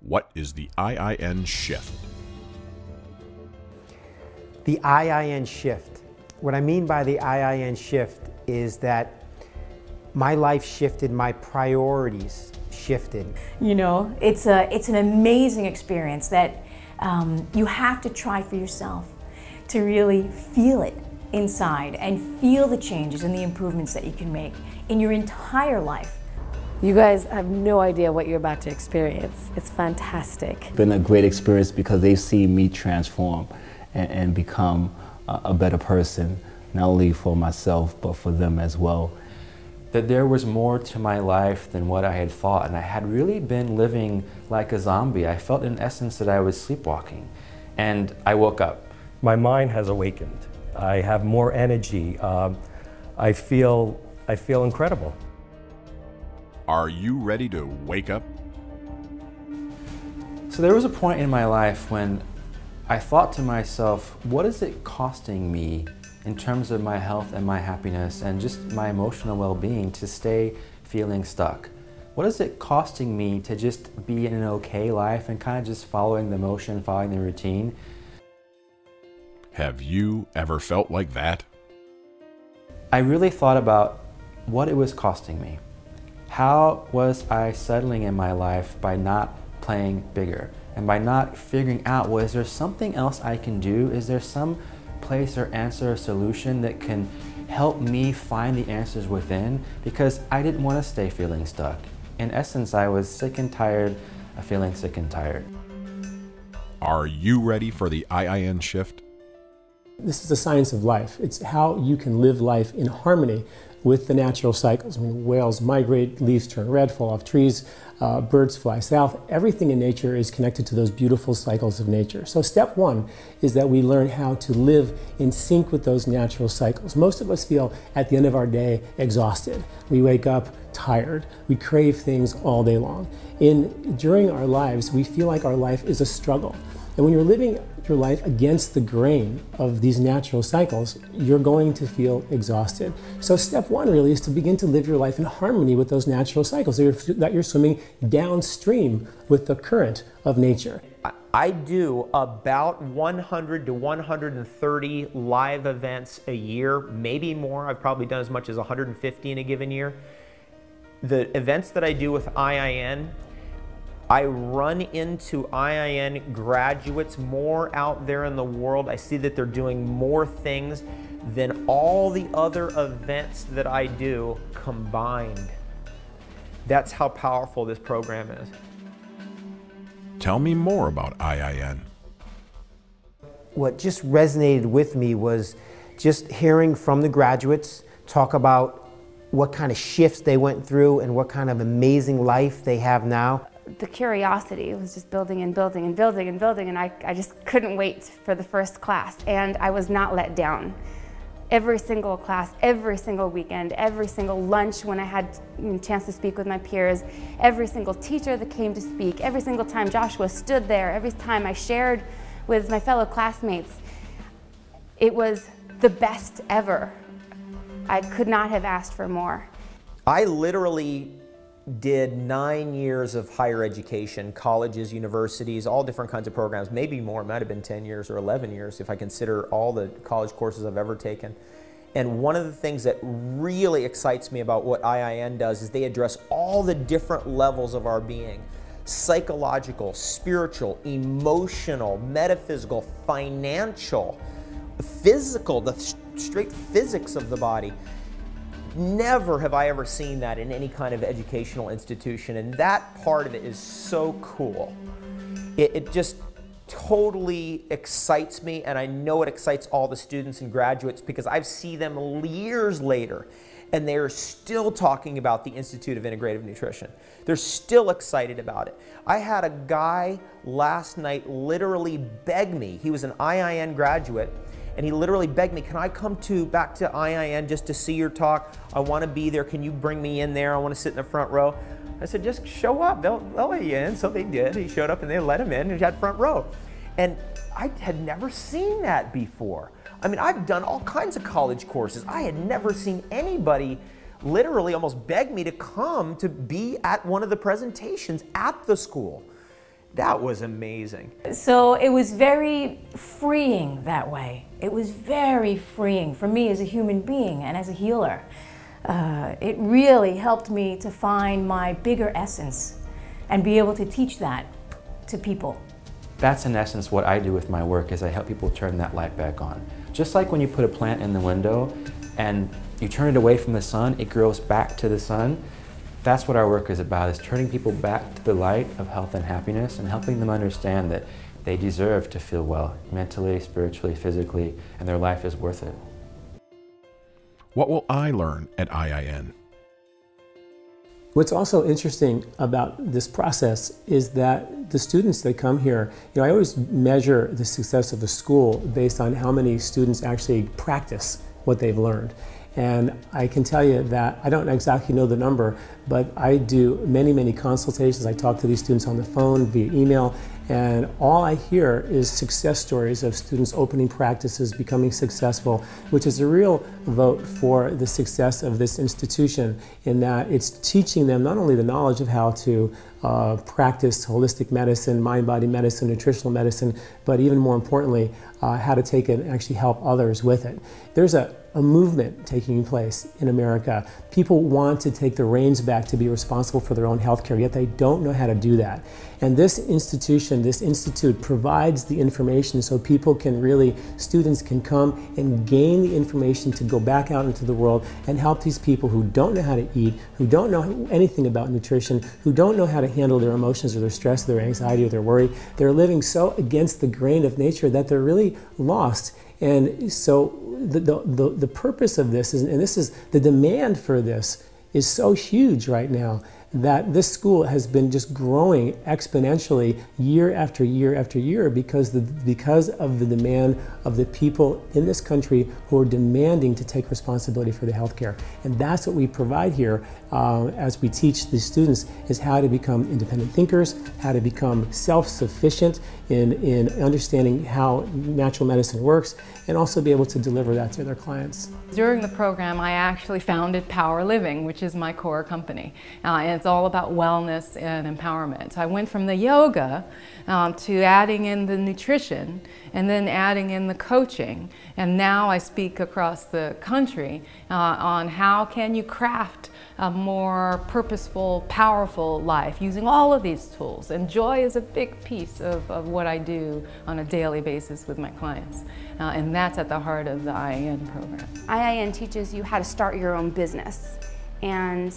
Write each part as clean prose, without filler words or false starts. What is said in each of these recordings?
What is the IIN Shift? The IIN Shift. What I mean by the IIN Shift is that my life shifted, my priorities shifted. You know, it's an amazing experience that you have to try for yourself to really feel it inside and feel the changes and the improvements that you can make in your entire life. You guys have no idea what you're about to experience. It's fantastic. It's been a great experience because they've seen me transform and become a better person, not only for myself, but for them as well. That there was more to my life than what I had thought, and I had really been living like a zombie. I felt in essence that I was sleepwalking, and I woke up. My mind has awakened. I have more energy. I feel incredible. Are you ready to wake up? So there was a point in my life when I thought to myself, what is it costing me in terms of my health and my happiness and just my emotional well-being to stay feeling stuck? What is it costing me to just be in an okay life and kind of just following the motion, following the routine? Have you ever felt like that? I really thought about what it was costing me. How was I settling in my life by not playing bigger and by not figuring out, well, is there something else I can do? Is there some place or answer or solution that can help me find the answers within? Because I didn't want to stay feeling stuck. In essence, I was sick and tired of feeling sick and tired. Are you ready for the IIN Shift? This is the science of life. It's how you can live life in harmony with the natural cycles. I mean, whales migrate, leaves turn red, fall off trees, birds fly south. Everything in nature is connected to those beautiful cycles of nature. So step one is that we learn how to live in sync with those natural cycles. Most of us feel at the end of our day exhausted. We wake up tired. We crave things all day long. During our lives, we feel like our life is a struggle. And when you're living your life against the grain of these natural cycles, you're going to feel exhausted. So step one really is to begin to live your life in harmony with those natural cycles, that you're swimming downstream with the current of nature. I do about 100 to 130 live events a year, maybe more. I've probably done as much as 150 in a given year. The events that I do with IIN, I run into IIN graduates more out there in the world. I see that they're doing more things than all the other events that I do combined. That's how powerful this program is. Tell me more about IIN. What just resonated with me was just hearing from the graduates talk about what kind of shifts they went through and what kind of amazing life they have now. The curiosity was just building and building and building and building, and I just couldn't wait for the first class, and I was not let down. Every single class, every single weekend, every single lunch when I had a chance to speak with my peers, every single teacher that came to speak, every single time Joshua stood there, every time I shared with my fellow classmates, it was the best ever. I could not have asked for more. I literally did 9 years of higher education, colleges, universities, all different kinds of programs, maybe more. It might have been 10 years or 11 years if I consider all the college courses I've ever taken. And one of the things that really excites me about what IIN does is they address all the different levels of our being: psychological, spiritual, emotional, metaphysical, financial, physical, the straight physics of the body. Never have I ever seen that in any kind of educational institution, and that part of it is so cool. It just totally excites me, and I know it excites all the students and graduates because I see them years later and they're still talking about the Institute of Integrative Nutrition. They're still excited about it. I had a guy last night literally beg me. He was an IIN graduate, and he literally begged me, can I come back to IIN just to see your talk? I want to be there. Can you bring me in there? I want to sit in the front row. I said, just show up. They'll let you in. So they did. He showed up and they let him in and he had front row. And I had never seen that before. I mean, I've done all kinds of college courses. I had never seen anybody literally almost beg me to come to be at one of the presentations at the school. That was amazing. So it was very freeing that way. It was very freeing for me as a human being and as a healer. It really helped me to find my bigger essence and be able to teach that to people. That's in essence what I do with my work, is I help people turn that light back on. Just like when you put a plant in the window and you turn it away from the sun, it grows back to the sun. That's what our work is about, is turning people back to the light of health and happiness and helping them understand that they deserve to feel well, mentally, spiritually, physically, and their life is worth it. What will I learn at IIN? What's also interesting about this process is that the students that come here, I always measure the success of the school based on how many students actually practice what they've learned. And I can tell you that I don't exactly know the number, but I do many, many consultations. I talk to these students on the phone, via email, and all I hear is success stories of students opening practices, becoming successful, which is a real vote for the success of this institution, in that it's teaching them not only the knowledge of how to practice holistic medicine, mind-body medicine, nutritional medicine, but even more importantly, how to take it and actually help others with it. There's a movement taking place in America. People want to take the reins back to be responsible for their own healthcare, yet they don't know how to do that. And this institution, this institute provides the information so people can really, students can come and gain the information to go back out into the world and help these people who don't know how to eat, who don't know anything about nutrition, who don't know how to handle their emotions or their stress, their anxiety or their worry. They're living so against the grain of nature that they're really lost. And so the purpose of this is, and this is the demand for this, is so huge right now, that this school has been just growing exponentially year after year after year because of the demand of the people in this country who are demanding to take responsibility for the healthcare. And that's what we provide here as we teach the students, is how to become independent thinkers, how to become self-sufficient in understanding how natural medicine works, and also be able to deliver that to their clients. During the program, I actually founded Power Living, which is my core company. And it's all about wellness and empowerment. So I went from the yoga to adding in the nutrition, and then adding in the coaching. And now I speak across the country on how can you craft a more purposeful, powerful life using all of these tools. And joy is a big piece of what I do on a daily basis with my clients. And that's at the heart of the IIN program. IIN teaches you how to start your own business. And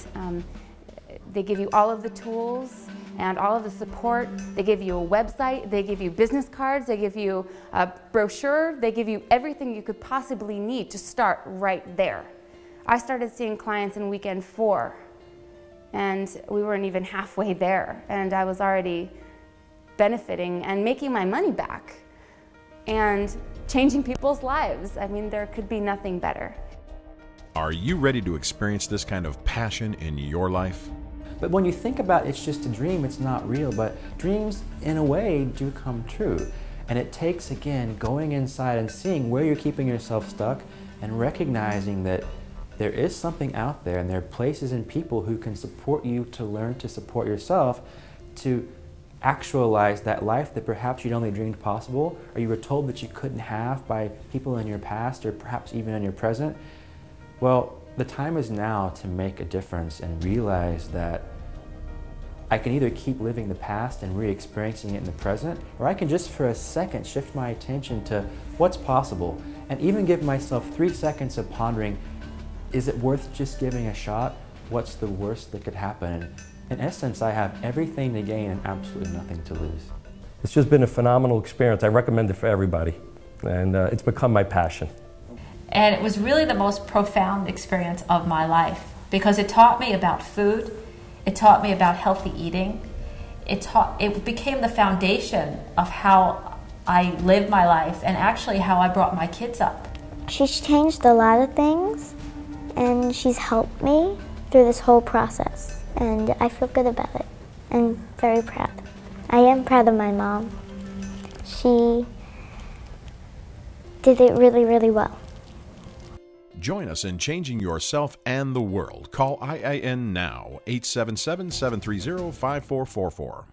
they give you all of the tools and all of the support. They give you a website, they give you business cards, they give you a brochure, they give you everything you could possibly need to start right there. I started seeing clients in weekend 4, and we weren't even halfway there, and I was already benefiting and making my money back and changing people's lives. I mean, there could be nothing better. Are you ready to experience this kind of passion in your life? But when you think about it's just a dream, it's not real, but dreams in a way do come true. And it takes, again, going inside and seeing where you're keeping yourself stuck and recognizing that there is something out there, and there are places and people who can support you to learn to support yourself, to actualize that life that perhaps you'd only dreamed possible, or you were told that you couldn't have by people in your past, or perhaps even in your present. Well, the time is now to make a difference and realize that I can either keep living the past and re-experiencing it in the present, or I can just for a second shift my attention to what's possible, and even give myself 3 seconds of pondering, is it worth just giving a shot? What's the worst that could happen? In essence, I have everything to gain and absolutely nothing to lose. It's just been a phenomenal experience. I recommend it for everybody, and it's become my passion. And it was really the most profound experience of my life, because it taught me about food, it taught me about healthy eating, it became the foundation of how I live my life and actually how I brought my kids up. She's changed a lot of things, and she's helped me through this whole process, and I feel good about it and very proud. I am proud of my mom. She did it really, really well. Join us in changing yourself and the world. Call IIN now, 877-730-5444.